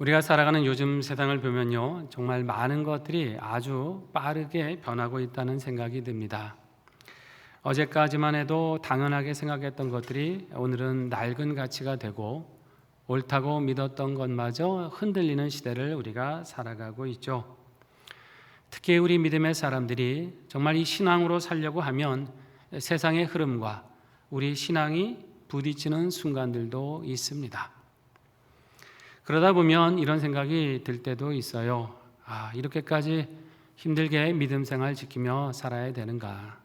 우리가 살아가는 요즘 세상을 보면요, 정말 많은 것들이 아주 빠르게 변하고 있다는 생각이 듭니다. 어제까지만 해도 당연하게 생각했던 것들이 오늘은 낡은 가치가 되고 옳다고 믿었던 것마저 흔들리는 시대를 우리가 살아가고 있죠. 특히 우리 믿음의 사람들이 정말 이 신앙으로 살려고 하면 세상의 흐름과 우리 신앙이 부딪히는 순간들도 있습니다. 그러다 보면 이런 생각이 들 때도 있어요. 이렇게까지 힘들게 믿음 생활 지키며 살아야 되는가?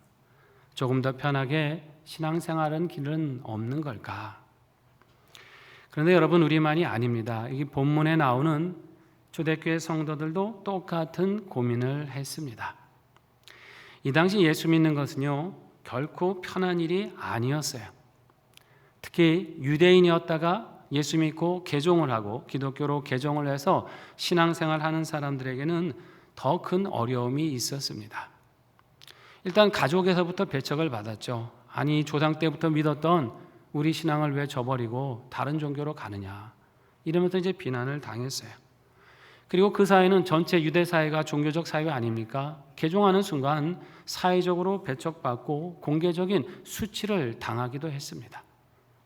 조금 더 편하게 신앙생활은 길은 없는 걸까? 그런데 여러분, 우리만이 아닙니다. 이 본문에 나오는 초대교회 성도들도 똑같은 고민을 했습니다. 이 당시 예수 믿는 것은요, 결코 편한 일이 아니었어요. 특히 유대인이었다가 예수 믿고 개종을 하고 기독교로 개종을 해서 신앙생활 하는 사람들에게는 더 큰 어려움이 있었습니다. 일단 가족에서부터 배척을 받았죠. 아니, 조상 때부터 믿었던 우리 신앙을 왜 저버리고 다른 종교로 가느냐, 이러면서 이제 비난을 당했어요. 그리고 그 사회는 전체 유대 사회가 종교적 사회 아닙니까? 개종하는 순간 사회적으로 배척받고 공개적인 수치를 당하기도 했습니다.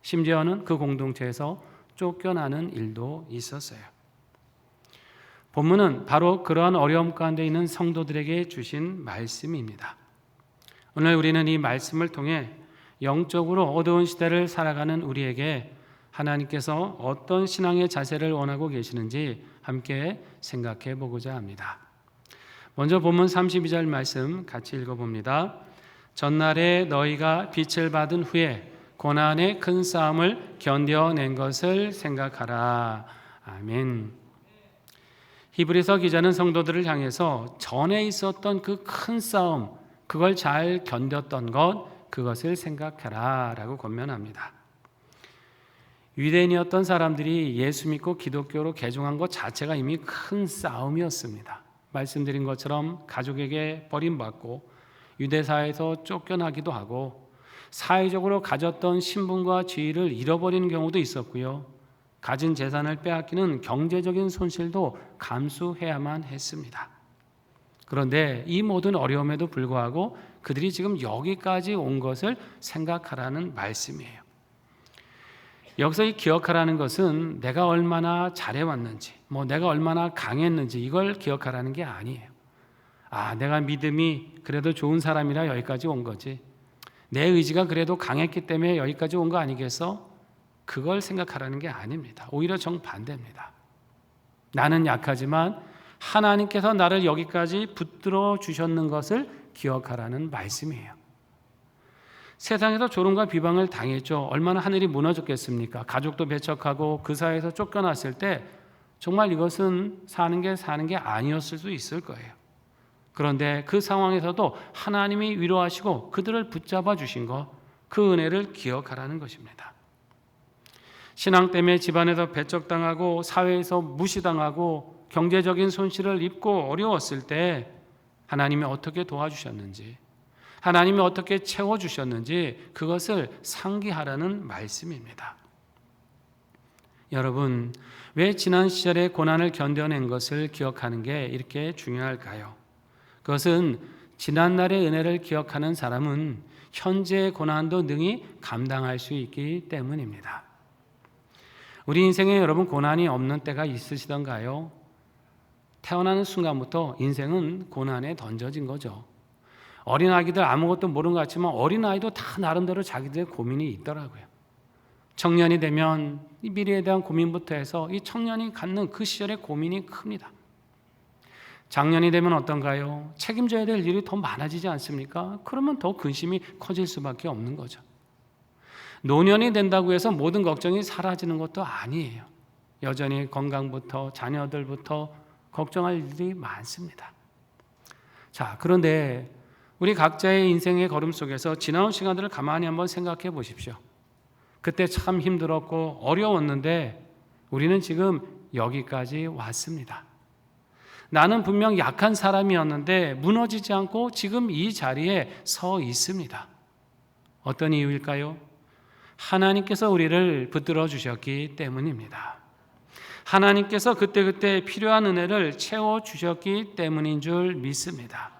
심지어는 그 공동체에서 쫓겨나는 일도 있었어요. 본문은 바로 그러한 어려움 가운데 있는 성도들에게 주신 말씀입니다. 오늘 우리는 이 말씀을 통해 영적으로 어두운 시대를 살아가는 우리에게 하나님께서 어떤 신앙의 자세를 원하고 계시는지 함께 생각해 보고자 합니다. 먼저 본문 32절 말씀 같이 읽어봅니다. 전날에 너희가 빛을 받은 후에 고난의 큰 싸움을 견뎌낸 것을 생각하라. 아멘. 히브리서 기자는 성도들을 향해서 전에 있었던 그 큰 싸움, 그걸 잘 견뎠던 것, 그것을 생각하라 라고 권면합니다. 유대인이었던 사람들이 예수 믿고 기독교로 개종한 것 자체가 이미 큰 싸움이었습니다. 말씀드린 것처럼 가족에게 버림받고 유대사회에서 쫓겨나기도 하고 사회적으로 가졌던 신분과 지위를 잃어버리는 경우도 있었고요. 가진 재산을 빼앗기는 경제적인 손실도 감수해야만 했습니다. 그런데 이 모든 어려움에도 불구하고 그들이 지금 여기까지 온 것을 생각하라는 말씀이에요. 여기서 이 기억하라는 것은 내가 얼마나 잘해왔는지, 내가 얼마나 강했는지 이걸 기억하라는 게 아니에요. 내가 믿음이 그래도 좋은 사람이라 여기까지 온 거지. 내 의지가 그래도 강했기 때문에 여기까지 온 거 아니겠어? 그걸 생각하라는 게 아닙니다. 오히려 정반대입니다. 나는 약하지만 하나님께서 나를 여기까지 붙들어 주셨는 것을 기억하라는 말씀이에요. 세상에서 조롱과 비방을 당했죠. 얼마나 하늘이 무너졌겠습니까? 가족도 배척하고 그 사회에서 쫓겨났을 때 정말 이것은 사는 게 아니었을 수 있을 거예요. 그런데 그 상황에서도 하나님이 위로하시고 그들을 붙잡아 주신 것, 그 은혜를 기억하라는 것입니다. 신앙 때문에 집안에서 배척당하고 사회에서 무시당하고 경제적인 손실을 입고 어려웠을 때 하나님이 어떻게 도와주셨는지, 하나님이 어떻게 채워주셨는지 그것을 상기하라는 말씀입니다. 여러분, 왜 지난 시절의 고난을 견뎌낸 것을 기억하는 게 이렇게 중요할까요? 그것은 지난날의 은혜를 기억하는 사람은 현재의 고난도 능히 감당할 수 있기 때문입니다. 우리 인생에 여러분 고난이 없는 때가 있으시던가요? 태어나는 순간부터 인생은 고난에 던져진 거죠. 어린아기들 아무것도 모르는 것 같지만 어린아이도 다 나름대로 자기들의 고민이 있더라고요. 청년이 되면 이 미래에 대한 고민부터 해서 이 청년이 갖는 그 시절의 고민이 큽니다. 장년이 되면 어떤가요? 책임져야 될 일이 더 많아지지 않습니까? 그러면 더 근심이 커질 수밖에 없는 거죠. 노년이 된다고 해서 모든 걱정이 사라지는 것도 아니에요. 여전히 건강부터 자녀들부터 걱정할 일이 많습니다. 자, 그런데 우리 각자의 인생의 걸음 속에서 지나온 시간들을 가만히 한번 생각해 보십시오. 그때 참 힘들었고 어려웠는데 우리는 지금 여기까지 왔습니다. 나는 분명 약한 사람이었는데 무너지지 않고 지금 이 자리에 서 있습니다. 어떤 이유일까요? 하나님께서 우리를 붙들어 주셨기 때문입니다. 하나님께서 그때그때 필요한 은혜를 채워주셨기 때문인 줄 믿습니다.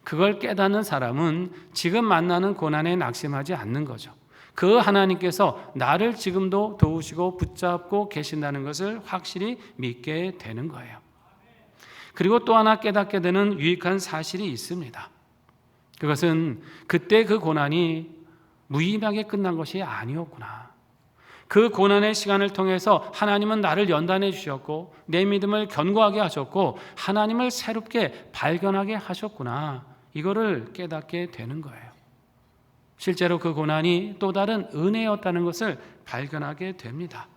그걸 깨닫는 사람은 지금 만나는 고난에 낙심하지 않는 거죠. 그 하나님께서 나를 지금도 도우시고 붙잡고 계신다는 것을 확실히 믿게 되는 거예요. 그리고 또 하나 깨닫게 되는 유익한 사실이 있습니다. 그것은 그때 그 고난이 무의미하게 끝난 것이 아니었구나. 그 고난의 시간을 통해서 하나님은 나를 연단해 주셨고 내 믿음을 견고하게 하셨고 하나님을 새롭게 발견하게 하셨구나. 이거를 깨닫게 되는 거예요. 실제로 그 고난이 또 다른 은혜였다는 것을 발견하게 됩니다.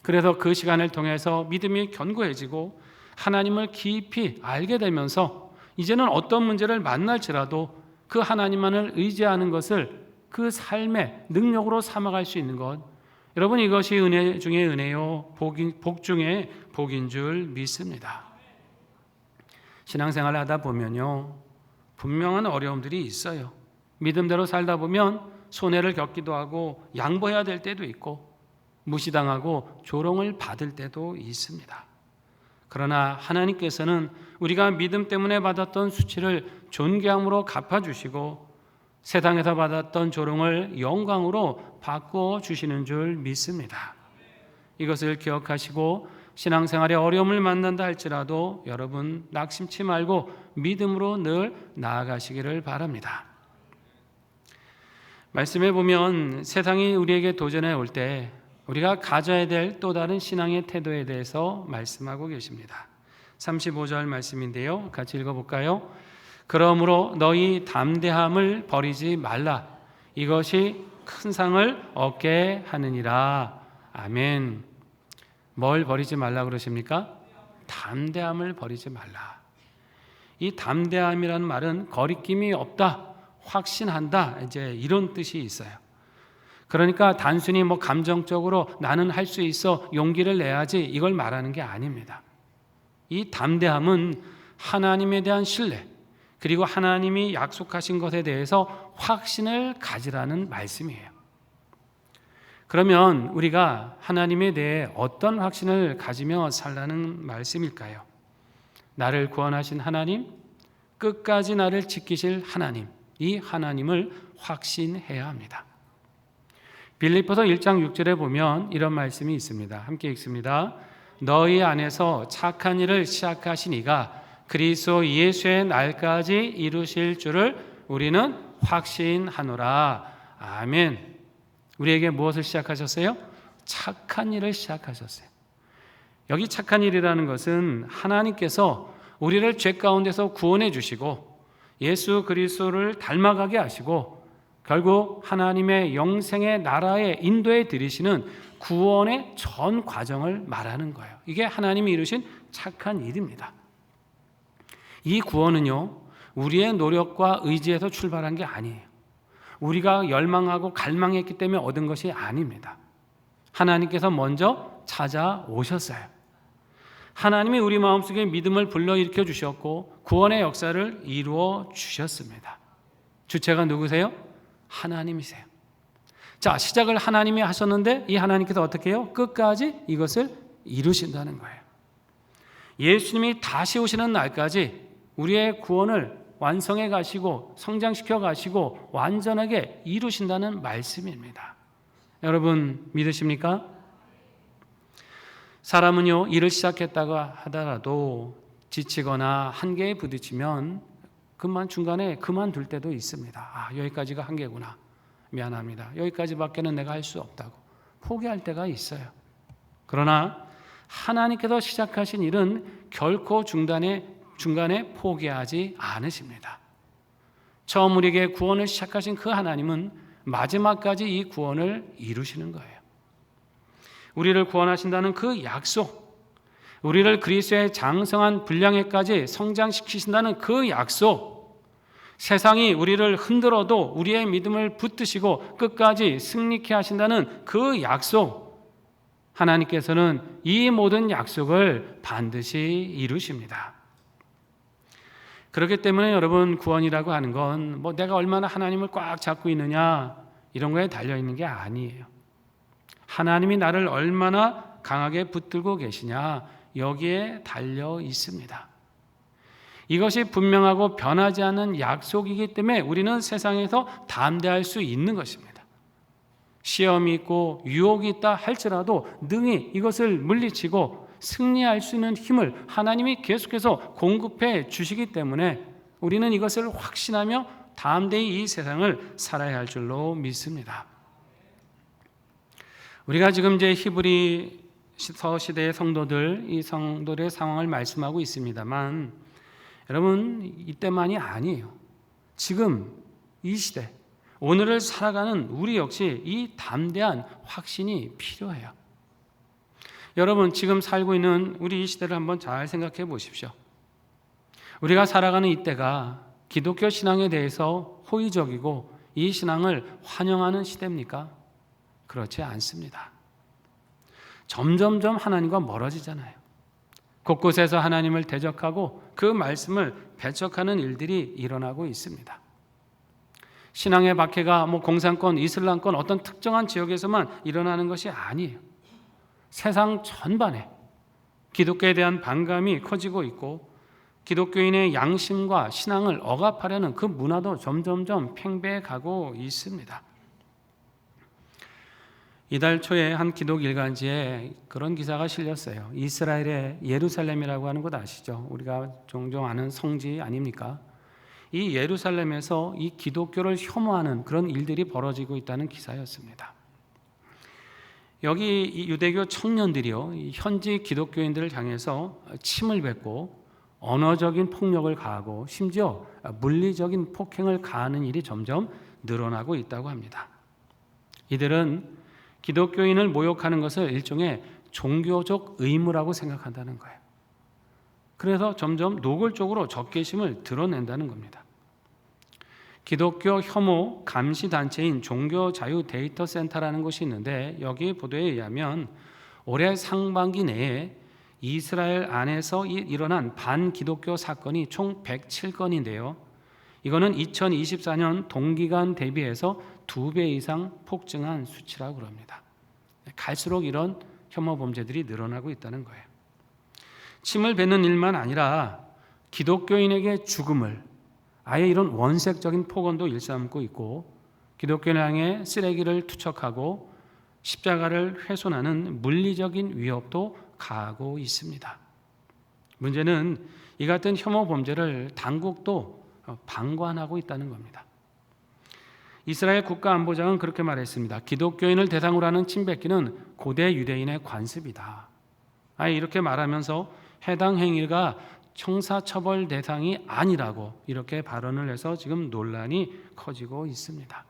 그래서 그 시간을 통해서 믿음이 견고해지고 하나님을 깊이 알게 되면서 이제는 어떤 문제를 만날지라도 그 하나님만을 의지하는 것을 그 삶의 능력으로 삼아갈 수 있는 것, 여러분 이것이 은혜 중에 은혜요 복 중에 복인 줄 믿습니다. 신앙생활을 하다 보면요 분명한 어려움들이 있어요. 믿음대로 살다 보면 손해를 겪기도 하고 양보해야 될 때도 있고 무시당하고 조롱을 받을 때도 있습니다. 그러나 하나님께서는 우리가 믿음 때문에 받았던 수치를 존귀함으로 갚아주시고 세상에서 받았던 조롱을 영광으로 바꾸어 주시는 줄 믿습니다. 이것을 기억하시고 신앙생활에 어려움을 만난다 할지라도 여러분 낙심치 말고 믿음으로 늘 나아가시기를 바랍니다. 말씀해 보면 세상이 우리에게 도전해 올 때 우리가 가져야 될 또 다른 신앙의 태도에 대해서 말씀하고 계십니다. 35절 말씀인데요. 같이 읽어볼까요? 그러므로 너희 담대함을 버리지 말라. 이것이 큰 상을 얻게 하느니라. 아멘. 뭘 버리지 말라 그러십니까? 담대함을 버리지 말라. 이 담대함이라는 말은 거리낌이 없다, 확신한다, 이제 이런 뜻이 있어요. 그러니까 단순히 감정적으로 나는 할 수 있어, 용기를 내야지 이걸 말하는 게 아닙니다. 이 담대함은 하나님에 대한 신뢰, 그리고 하나님이 약속하신 것에 대해서 확신을 가지라는 말씀이에요. 그러면 우리가 하나님에 대해 어떤 확신을 가지며 살라는 말씀일까요? 나를 구원하신 하나님, 끝까지 나를 지키실 하나님, 이 하나님을 확신해야 합니다. 빌립보서 1장 6절에 보면 이런 말씀이 있습니다. 함께 읽습니다. 너희 안에서 착한 일을 시작하신 이가 그리스도 예수의 날까지 이루실 줄을 우리는 확신하노라. 아멘. 우리에게 무엇을 시작하셨어요? 착한 일을 시작하셨어요. 여기 착한 일이라는 것은 하나님께서 우리를 죄 가운데서 구원해 주시고 예수 그리스도를 닮아가게 하시고 결국 하나님의 영생의 나라에 인도해 드리시는 구원의 전 과정을 말하는 거예요. 이게 하나님이 이루신 착한 일입니다. 이 구원은요, 우리의 노력과 의지에서 출발한 게 아니에요. 우리가 열망하고 갈망했기 때문에 얻은 것이 아닙니다. 하나님께서 먼저 찾아오셨어요. 하나님이 우리 마음속에 믿음을 불러일으켜 주셨고 구원의 역사를 이루어 주셨습니다. 주체가 누구세요? 하나님이세요. 자, 시작을 하나님이 하셨는데 이 하나님께서 어떻게 해요? 끝까지 이것을 이루신다는 거예요. 예수님이 다시 오시는 날까지 우리의 구원을 완성해 가시고 성장시켜 가시고 완전하게 이루신다는 말씀입니다. 여러분 믿으십니까? 사람은요, 일을 시작했다고 하더라도 지치거나 한계에 부딪히면 중간에 그만둘 때도 있습니다. 여기까지가 한계구나. 미안합니다. 여기까지밖에는 내가 할 수 없다고 포기할 때가 있어요. 그러나 하나님께서 시작하신 일은 결코 중간에 포기하지 않으십니다. 처음 우리에게 구원을 시작하신 그 하나님은 마지막까지 이 구원을 이루시는 거예요. 우리를 구원하신다는 그 약속, 우리를 그리스도의 장성한 분량에까지 성장시키신다는 그 약속, 세상이 우리를 흔들어도 우리의 믿음을 붙드시고 끝까지 승리케 하신다는 그 약속, 하나님께서는 이 모든 약속을 반드시 이루십니다. 그렇기 때문에 여러분 구원이라고 하는 건 내가 얼마나 하나님을 꽉 잡고 있느냐 이런 거에 달려있는 게 아니에요. 하나님이 나를 얼마나 강하게 붙들고 계시냐? 여기에 달려 있습니다. 이것이 분명하고 변하지 않는 약속이기 때문에 우리는 세상에서 담대할 수 있는 것입니다. 시험이 있고 유혹이 있다 할지라도 능히 이것을 물리치고 승리할 수 있는 힘을 하나님이 계속해서 공급해 주시기 때문에 우리는 이것을 확신하며 담대히 이 세상을 살아야 할 줄로 믿습니다. 우리가 지금 이제 히브리서 시대의 성도들, 이 성도들의 상황을 말씀하고 있습니다만 여러분, 이때만이 아니에요. 지금 이 시대, 오늘을 살아가는 우리 역시 이 담대한 확신이 필요해요. 여러분, 지금 살고 있는 우리 이 시대를 한번 잘 생각해 보십시오. 우리가 살아가는 이때가 기독교 신앙에 대해서 호의적이고 이 신앙을 환영하는 시대입니까? 그렇지 않습니다. 점점점 하나님과 멀어지잖아요. 곳곳에서 하나님을 대적하고 그 말씀을 배척하는 일들이 일어나고 있습니다. 신앙의 박해가 공산권, 이슬람권 어떤 특정한 지역에서만 일어나는 것이 아니에요. 세상 전반에 기독교에 대한 반감이 커지고 있고 기독교인의 양심과 신앙을 억압하려는 그 문화도 점점점 팽배해 가고 있습니다. 이달 초에 한 기독 일간지에 그런 기사가 실렸어요. 이스라엘의 예루살렘이라고 하는 곳 아시죠? 우리가 종종 아는 성지 아닙니까? 이 예루살렘에서 이 기독교를 혐오하는 그런 일들이 벌어지고 있다는 기사였습니다. 여기 이 유대교 청년들이요, 이 현지 기독교인들을 향해서 침을 뱉고 언어적인 폭력을 가하고 심지어 물리적인 폭행을 가하는 일이 점점 늘어나고 있다고 합니다. 이들은 기독교인을 모욕하는 것을 일종의 종교적 의무라고 생각한다는 거예요. 그래서 점점 노골적으로 적개심을 드러낸다는 겁니다. 기독교 혐오 감시 단체인 종교자유 데이터 센터라는 곳이 있는데 여기 보도에 의하면 올해 상반기 내에 이스라엘 안에서 일어난 반기독교 사건이 총 107건인데요. 이거는 2024년 동기간 대비해서 2배 이상 폭증한 수치라고 그럽니다. 갈수록 이런 혐오 범죄들이 늘어나고 있다는 거예요. 침을 뱉는 일만 아니라 기독교인에게 죽음을 아예 이런 원색적인 폭언도 일삼고 있고 기독교인을 향해 쓰레기를 투척하고 십자가를 훼손하는 물리적인 위협도 가하고 있습니다. 문제는 이 같은 혐오 범죄를 당국도 방관하고 있다는 겁니다. 이스라엘 국가안보장은 그렇게 말했습니다. 기독교인을 대상으로 하는 침뱉기는 고대 유대인의 관습이다. 이렇게 말하면서 해당 행위가 형사처벌 대상이 아니라고 이렇게 발언을 해서 지금 논란이 커지고 있습니다.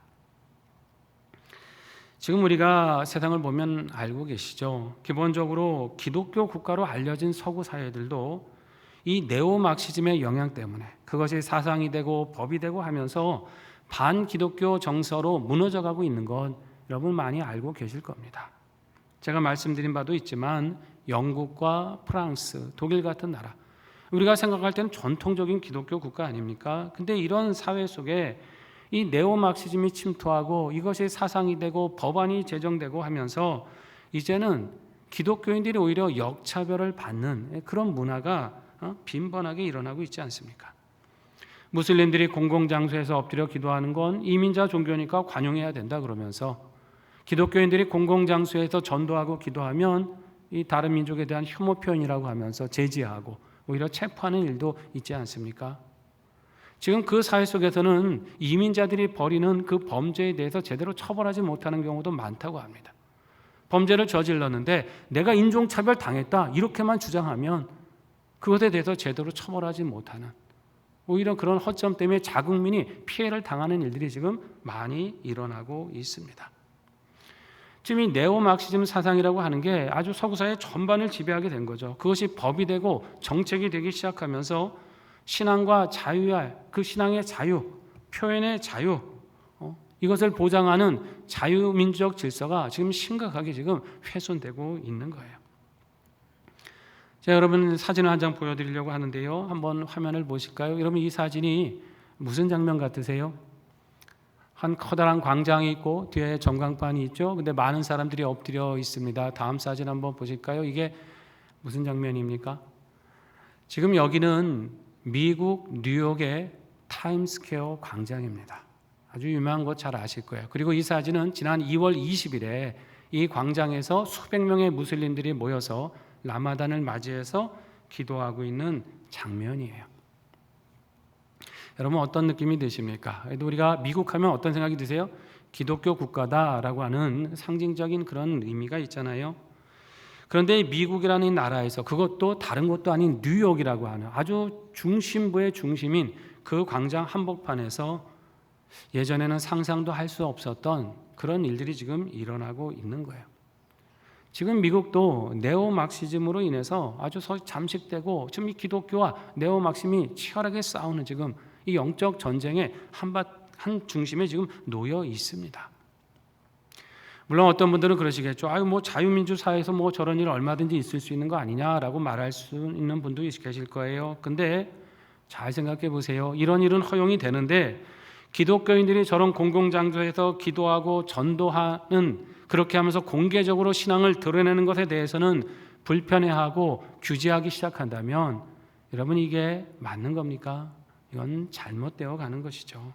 지금 우리가 세상을 보면 알고 계시죠. 기본적으로 기독교 국가로 알려진 서구 사회들도 이 네오마르크시즘의 영향 때문에 그것이 사상이 되고 법이 되고 하면서 반기독교 정서로 무너져가고 있는 건 여러분 많이 알고 계실 겁니다. 제가 말씀드린 바도 있지만 영국과 프랑스, 독일 같은 나라, 우리가 생각할 때는 전통적인 기독교 국가 아닙니까? 근데 이런 사회 속에 이 네오마르크시즘이 침투하고 이것이 사상이 되고 법안이 제정되고 하면서 이제는 기독교인들이 오히려 역차별을 받는 그런 문화가 빈번하게 일어나고 있지 않습니까? 무슬림들이 공공장소에서 엎드려 기도하는 건 이민자 종교니까 관용해야 된다 그러면서 기독교인들이 공공장소에서 전도하고 기도하면 이 다른 민족에 대한 혐오 표현이라고 하면서 제지하고 오히려 체포하는 일도 있지 않습니까? 지금 그 사회 속에서는 이민자들이 벌이는 그 범죄에 대해서 제대로 처벌하지 못하는 경우도 많다고 합니다. 범죄를 저질렀는데 내가 인종차별 당했다 이렇게만 주장하면 그것에 대해서 제대로 처벌하지 못하는 오히려 그런 허점 때문에 자국민이 피해를 당하는 일들이 지금 많이 일어나고 있습니다. 지금 이 네오마르크시즘 사상이라고 하는 게 아주 서구사회 전반을 지배하게 된 거죠. 그것이 법이 되고 정책이 되기 시작하면서 신앙과 자유야, 그 신앙의 자유, 표현의 자유, 이것을 보장하는 자유민주적 질서가 지금 심각하게 지금 훼손되고 있는 거예요. 자, 여러분 사진을 한 장 보여드리려고 하는데요. 한번 화면을 보실까요? 여러분 이 사진이 무슨 장면 같으세요? 한 커다란 광장이 있고 뒤에 전광판이 있죠. 근데 많은 사람들이 엎드려 있습니다. 다음 사진 한번 보실까요? 이게 무슨 장면입니까? 지금 여기는 미국 뉴욕의 타임스퀘어 광장입니다. 아주 유명한 거 잘 아실 거예요. 그리고 이 사진은 지난 2월 20일에 이 광장에서 수백 명의 무슬림들이 모여서 라마단을 맞이해서 기도하고 있는 장면이에요. 여러분 어떤 느낌이 드십니까? 우리가 미국 하면 어떤 생각이 드세요? 기독교 국가다라고 하는 상징적인 그런 의미가 있잖아요. 그런데 미국이라는 나라에서 그것도 다른 것도 아닌 뉴욕이라고 하는 아주 중심부의 중심인 그 광장 한복판에서 예전에는 상상도 할 수 없었던 그런 일들이 지금 일어나고 있는 거예요. 지금 미국도 네오막시즘으로 인해서 아주 잠식되고 지금 이 기독교와 네오막심이 치열하게 싸우는 지금 이 영적 전쟁의 한 중심에 지금 놓여 있습니다. 물론 어떤 분들은 그러시겠죠. 뭐 자유민주 사회에서 뭐 저런 일 얼마든지 있을 수 있는 거 아니냐라고 말할 수 있는 분도 계실 거예요. 근데 잘 생각해 보세요. 이런 일은 허용이 되는데 기독교인들이 저런 공공장소에서 기도하고 전도하는 그렇게 하면서 공개적으로 신앙을 드러내는 것에 대해서는 불편해하고 규제하기 시작한다면 여러분 이게 맞는 겁니까? 이건 잘못되어 가는 것이죠.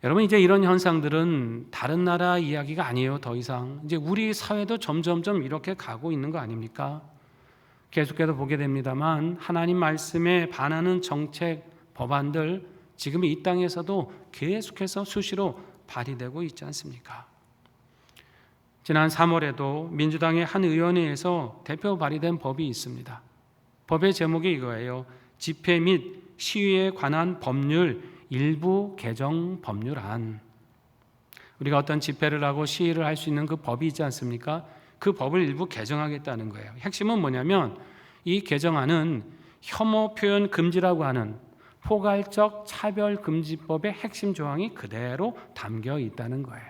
여러분 이제 이런 현상들은 다른 나라 이야기가 아니에요. 더 이상 이제 우리 사회도 점점점 이렇게 가고 있는 거 아닙니까? 계속해서 보게 됩니다만 하나님 말씀에 반하는 정책, 법안들 지금 이 땅에서도 계속해서 수시로 발의되고 있지 않습니까? 지난 3월에도 민주당의 한 의원회에서 대표 발의된 법이 있습니다. 법의 제목이 이거예요. 집회 및 시위에 관한 법률 일부 개정 법률안. 우리가 어떤 집회를 하고 시위를 할 수 있는 그 법이 있지 않습니까? 그 법을 일부 개정하겠다는 거예요. 핵심은 뭐냐면 이 개정안은 혐오 표현 금지라고 하는 포괄적 차별금지법의 핵심 조항이 그대로 담겨 있다는 거예요.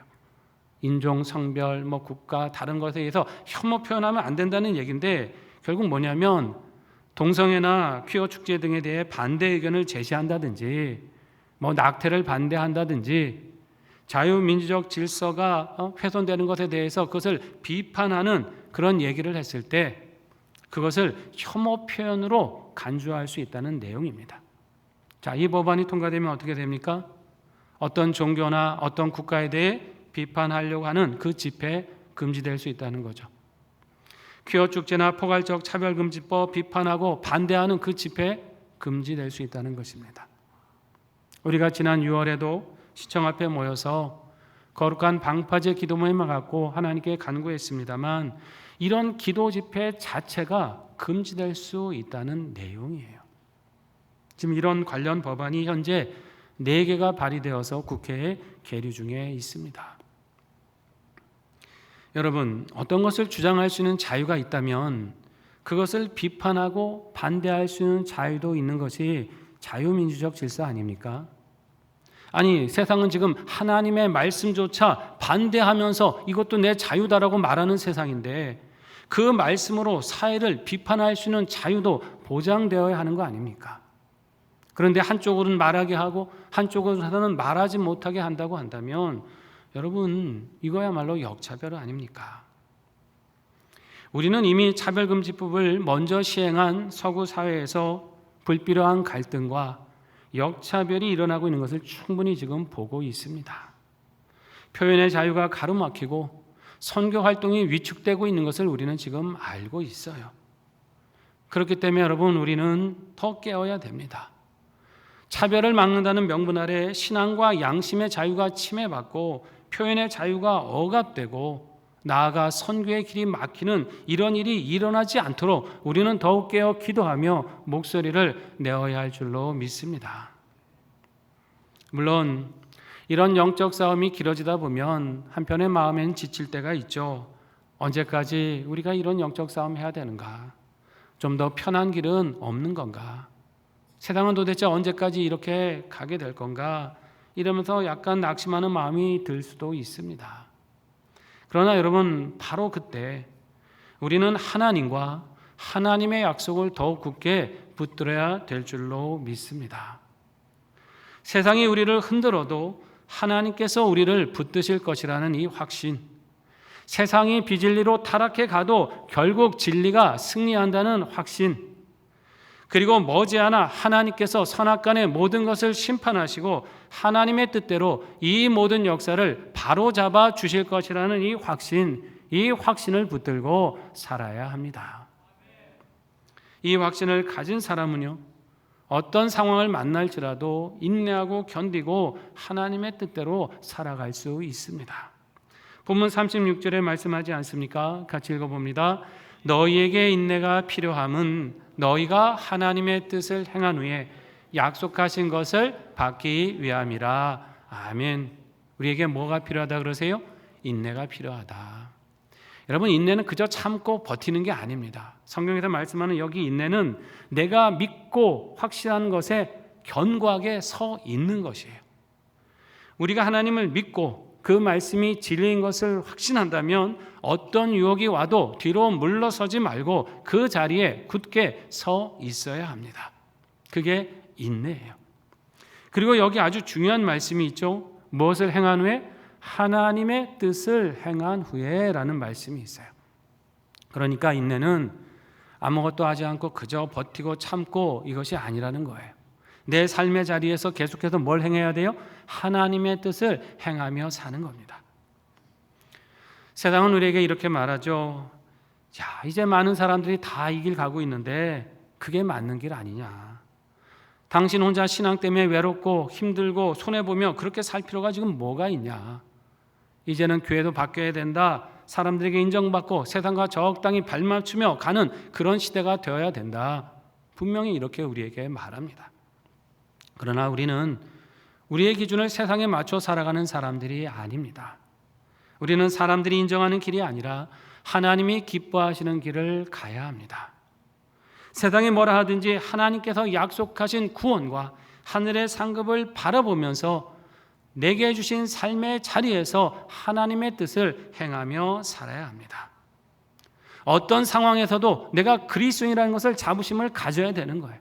인종, 성별, 국가, 다른 것에 의해서 혐오 표현하면 안 된다는 얘기인데 결국 뭐냐면 동성애나 퀴어 축제 등에 대해 반대 의견을 제시한다든지 낙태를 반대한다든지 자유민주적 질서가 훼손되는 것에 대해서 그것을 비판하는 그런 얘기를 했을 때 그것을 혐오 표현으로 간주할 수 있다는 내용입니다. 자, 이 법안이 통과되면 어떻게 됩니까? 어떤 종교나 어떤 국가에 대해 비판하려고 하는 그 집회 금지될 수 있다는 거죠. 퀴어 축제나 포괄적 차별금지법 비판하고 반대하는 그 집회 금지될 수 있다는 것입니다. 우리가 지난 6월에도 시청 앞에 모여서 거룩한 방파제 기도 모임을 갖고 하나님께 간구했습니다만 이런 기도 집회 자체가 금지될 수 있다는 내용이에요. 지금 이런 관련 법안이 현재 4개가 발의되어서 국회에 계류 중에 있습니다. 여러분, 어떤 것을 주장할 수 있는 자유가 있다면 그것을 비판하고 반대할 수 있는 자유도 있는 것이 자유민주적 질서 아닙니까? 아니, 세상은 지금 하나님의 말씀조차 반대하면서 이것도 내 자유다라고 말하는 세상인데 그 말씀으로 사회를 비판할 수 있는 자유도 보장되어야 하는 거 아닙니까? 그런데 한쪽으로는 말하게 하고 한쪽으로는 말하지 못하게 한다고 한다면 여러분 이거야말로 역차별 아닙니까? 우리는 이미 차별금지법을 먼저 시행한 서구 사회에서 불필요한 갈등과 역차별이 일어나고 있는 것을 충분히 지금 보고 있습니다. 표현의 자유가 가로막히고 선교 활동이 위축되고 있는 것을 우리는 지금 알고 있어요. 그렇기 때문에 여러분 우리는 더 깨어야 됩니다. 차별을 막는다는 명분 아래 신앙과 양심의 자유가 침해받고 표현의 자유가 억압되고 나아가 선교의 길이 막히는 이런 일이 일어나지 않도록 우리는 더욱 깨어 기도하며 목소리를 내어야 할 줄로 믿습니다. 물론 이런 영적 싸움이 길어지다 보면 한편의 마음엔 지칠 때가 있죠. 언제까지 우리가 이런 영적 싸움 해야 되는가? 좀 더 편한 길은 없는 건가? 세상은 도대체 언제까지 이렇게 가게 될 건가? 이러면서 약간 낙심하는 마음이 들 수도 있습니다. 그러나 여러분 바로 그때 우리는 하나님과 하나님의 약속을 더욱 굳게 붙들어야 될 줄로 믿습니다. 세상이 우리를 흔들어도 하나님께서 우리를 붙드실 것이라는 이 확신, 세상이 비진리로 타락해 가도 결국 진리가 승리한다는 확신, 그리고 머지않아 하나님께서 선악간의 모든 것을 심판하시고 하나님의 뜻대로 이 모든 역사를 바로잡아 주실 것이라는 이 확신을 붙들고 살아야 합니다. 이 확신을 가진 사람은요, 어떤 상황을 만날지라도 인내하고 견디고 하나님의 뜻대로 살아갈 수 있습니다. 본문 36절에 말씀하지 않습니까? 같이 읽어봅니다. 너희에게 인내가 필요함은 너희가 하나님의 뜻을 행한 후에 약속하신 것을 받기 위함이라. 아멘. 우리에게 뭐가 필요하다 그러세요? 인내가 필요하다. 여러분, 인내는 그저 참고 버티는 게 아닙니다. 성경에서 말씀하는 여기 인내는 내가 믿고 확신한 것에 견고하게 서 있는 것이에요. 우리가 하나님을 믿고 그 말씀이 진리인 것을 확신한다면 어떤 유혹이 와도 뒤로 물러서지 말고 그 자리에 굳게 서 있어야 합니다. 그게 인내예요. 그리고 여기 아주 중요한 말씀이 있죠. 무엇을 행한 후에? 하나님의 뜻을 행한 후에 라는 말씀이 있어요. 그러니까 인내는 아무것도 하지 않고 그저 버티고 참고 이것이 아니라는 거예요. 내 삶의 자리에서 계속해서 뭘 행해야 돼요? 하나님의 뜻을 행하며 사는 겁니다. 세상은 우리에게 이렇게 말하죠. 자, 이제 많은 사람들이 다 이 길 가고 있는데 그게 맞는 길 아니냐. 당신 혼자 신앙 때문에 외롭고 힘들고 손해보며 그렇게 살 필요가 지금 뭐가 있냐. 이제는 교회도 바뀌어야 된다. 사람들에게 인정받고 세상과 적당히 발맞추며 가는 그런 시대가 되어야 된다. 분명히 이렇게 우리에게 말합니다. 그러나 우리는 우리의 기준을 세상에 맞춰 살아가는 사람들이 아닙니다. 우리는 사람들이 인정하는 길이 아니라 하나님이 기뻐하시는 길을 가야 합니다. 세상이 뭐라 하든지 하나님께서 약속하신 구원과 하늘의 상급을 바라보면서 내게 주신 삶의 자리에서 하나님의 뜻을 행하며 살아야 합니다. 어떤 상황에서도 내가 그리스도인이라는 것을 자부심을 가져야 되는 거예요.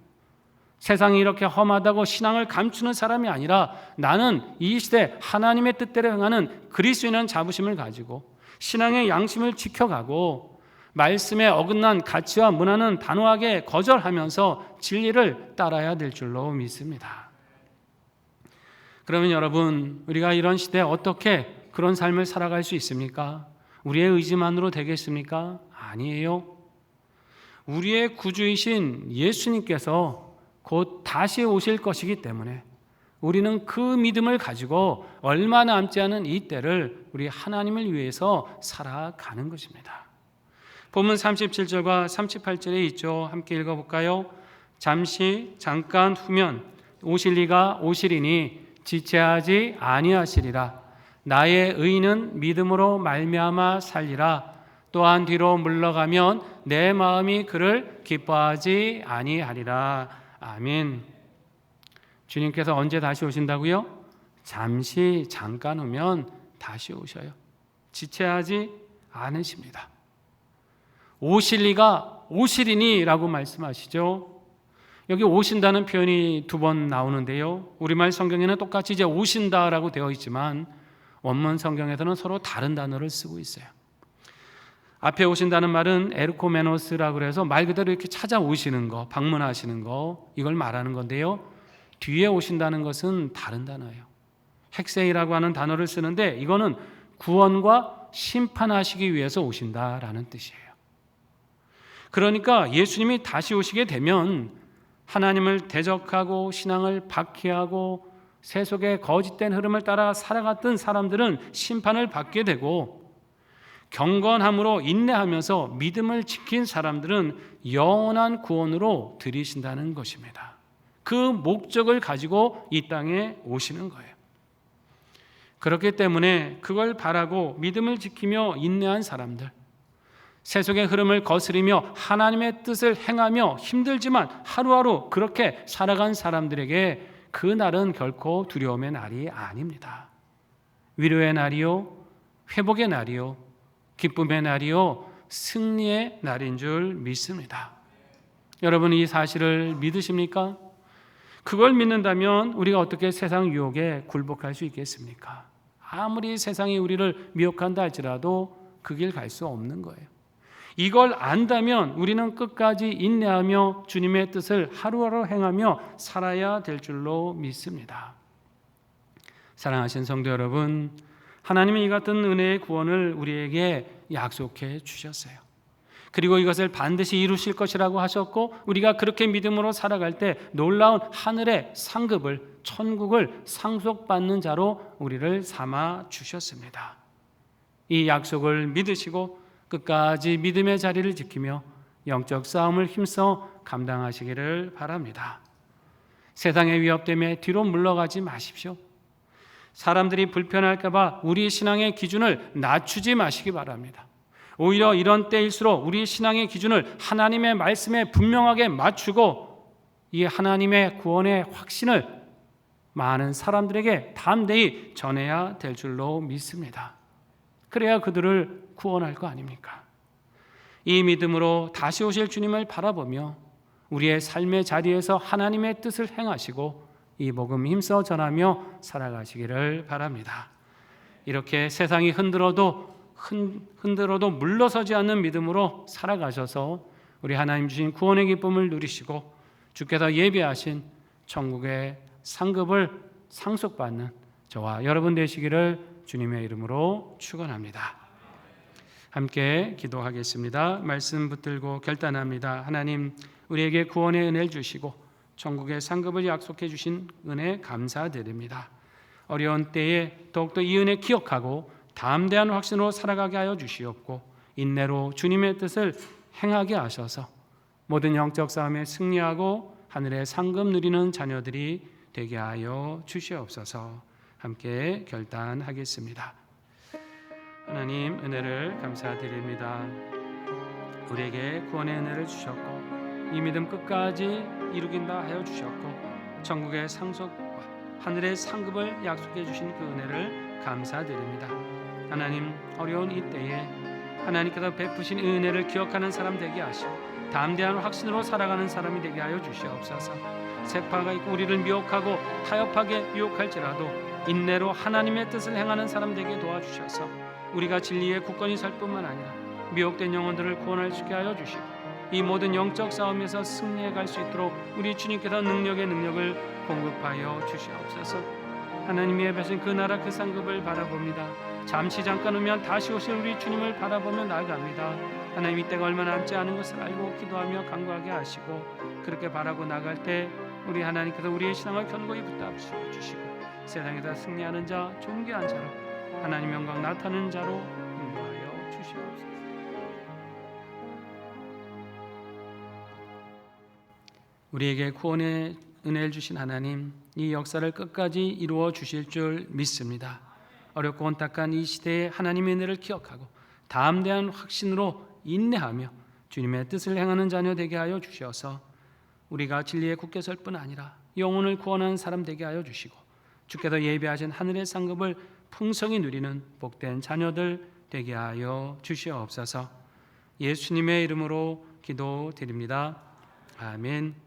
세상이 이렇게 험하다고 신앙을 감추는 사람이 아니라 나는 이 시대 하나님의 뜻대로 행하는 그리스도인이라는 자부심을 가지고 신앙의 양심을 지켜가고 말씀에 어긋난 가치와 문화는 단호하게 거절하면서 진리를 따라야 될 줄로 믿습니다. 그러면 여러분, 우리가 이런 시대에 어떻게 그런 삶을 살아갈 수 있습니까? 우리의 의지만으로 되겠습니까? 아니에요. 우리의 구주이신 예수님께서 곧 다시 오실 것이기 때문에 우리는 그 믿음을 가지고 얼마 남지 않은 이 때를 우리 하나님을 위해서 살아가는 것입니다. 본문 37절과 38절에 있죠. 함께 읽어볼까요? 잠깐 후면 오실 이가 오시리니 지체하지 아니하시리라. 나의 의인은 믿음으로 말미암아 살리라. 또한 뒤로 물러가면 내 마음이 그를 기뻐하지 아니하리라. 아멘. 주님께서 언제 다시 오신다고요? 잠깐 후면 다시 오셔요. 지체하지 않으십니다. 오실 리가 오시리니 라고 말씀하시죠. 여기 오신다는 표현이 2번 나오는데요. 우리말 성경에는 똑같이 이제 오신다라고 되어 있지만 원문 성경에서는 서로 다른 단어를 쓰고 있어요. 앞에 오신다는 말은 에르코메노스라고 해서 말 그대로 이렇게 찾아오시는 거, 방문하시는 거, 이걸 말하는 건데요. 뒤에 오신다는 것은 다른 단어예요. 헥세이라고 하는 단어를 쓰는데 이거는 구원과 심판하시기 위해서 오신다라는 뜻이에요. 그러니까 예수님이 다시 오시게 되면 하나님을 대적하고 신앙을 박해하고 세속의 거짓된 흐름을 따라 살아갔던 사람들은 심판을 받게 되고, 경건함으로 인내하면서 믿음을 지킨 사람들은 영원한 구원으로 들이신다는 것입니다. 그 목적을 가지고 이 땅에 오시는 거예요. 그렇기 때문에 그걸 바라고 믿음을 지키며 인내한 사람들, 세속의 흐름을 거스리며 하나님의 뜻을 행하며 힘들지만 하루하루 그렇게 살아간 사람들에게 그 날은 결코 두려움의 날이 아닙니다. 위로의 날이요, 회복의 날이요, 기쁨의 날이요, 승리의 날인 줄 믿습니다. 여러분, 이 사실을 믿으십니까? 그걸 믿는다면 우리가 어떻게 세상 유혹에 굴복할 수 있겠습니까? 아무리 세상이 우리를 미혹한다 할지라도 그 길 갈 수 없는 거예요. 이걸 안다면 우리는 끝까지 인내하며 주님의 뜻을 하루하루 행하며 살아야 될 줄로 믿습니다. 사랑하신 성도 여러분, 하나님이 이 같은 은혜의 구원을 우리에게 약속해 주셨어요. 그리고 이것을 반드시 이루실 것이라고 하셨고, 우리가 그렇게 믿음으로 살아갈 때 놀라운 하늘의 상급을, 천국을 상속받는 자로 우리를 삼아 주셨습니다. 이 약속을 믿으시고 끝까지 믿음의 자리를 지키며 영적 싸움을 힘써 감당하시기를 바랍니다. 세상의 위협 때문에 뒤로 물러가지 마십시오. 사람들이 불편할까 봐 우리 신앙의 기준을 낮추지 마시기 바랍니다. 오히려 이런 때일수록 우리 신앙의 기준을 하나님의 말씀에 분명하게 맞추고 이 하나님의 구원의 확신을 많은 사람들에게 담대히 전해야 될 줄로 믿습니다. 그래야 그들을 구원할 거 아닙니까? 이 믿음으로 다시 오실 주님을 바라보며 우리의 삶의 자리에서 하나님의 뜻을 행하시고 이 복음 힘써 전하며 살아가시기를 바랍니다. 이렇게 세상이 흔들어도 물러서지 않는 믿음으로 살아가셔서 우리 하나님 주신 구원의 기쁨을 누리시고 주께서 예비하신 천국의 상급을 상속받는 저와 여러분 되시기를 주님의 이름으로 축원합니다. 함께 기도하겠습니다. 말씀 붙들고 결단합니다. 하나님, 우리에게 구원의 은혜를 주시고 천국의 상급을 약속해 주신 은혜 감사드립니다. 어려운 때에 더욱더 이 은혜 기억하고 담대한 확신으로 살아가게 하여 주시옵고 인내로 주님의 뜻을 행하게 하셔서 모든 영적 싸움에 승리하고 하늘의 상급 누리는 자녀들이 되게 하여 주시옵소서. 함께 결단하겠습니다. 하나님, 은혜를 감사드립니다. 우리에게 구원의 은혜를 주셨고 이 믿음 끝까지 이루긴다 하여 주셨고 천국의 상속과 하늘의 상급을 약속해 주신 그 은혜를 감사드립니다. 하나님, 어려운 이 때에 하나님께서 베푸신 이 은혜를 기억하는 사람 되게 하시고 담대한 확신으로 살아가는 사람이 되게 하여 주시옵소서. 세파가 있고 우리를 미혹하고 타협하게 유혹할지라도 인내로 하나님의 뜻을 행하는 사람 되게 도와주셔서 우리가 진리의 굳건히 설 뿐만 아니라 미혹된 영혼들을 구원할 수 있게 하여 주시고 이 모든 영적 싸움에서 승리해 갈 수 있도록 우리 주님께서 능력의 능력을 공급하여 주시옵소서. 하나님이 예배하신 그 나라 그 상급을 바라봅니다. 잠시 잠깐 오면 다시 오실 우리 주님을 바라보며 나아갑니다. 하나님, 이 때가 얼마 남지 않은 것을 알고 기도하며 간구하게 하시고 그렇게 바라고 나갈 때 우리 하나님께서 우리의 신앙을 견고히 붙잡으시고 주시고 세상에다 승리하는 자, 존귀한 자로 하나님 영광 나타나는 자로 인도하여 주시옵소서. 우리에게 구원의 은혜를 주신 하나님, 이 역사를 끝까지 이루어 주실 줄 믿습니다. 어렵고 혼탁한 이 시대에 하나님의 은혜를 기억하고 담대한 확신으로 인내하며 주님의 뜻을 행하는 자녀 되게 하여 주셔서 우리가 진리에 굳게 설 뿐 아니라 영혼을 구원하는 사람 되게 하여 주시고 주께서 예비하신 하늘의 상급을 풍성히 누리는 복된 자녀들 되게 하여 주시옵소서. 예수님의 이름으로 기도드립니다. 아멘.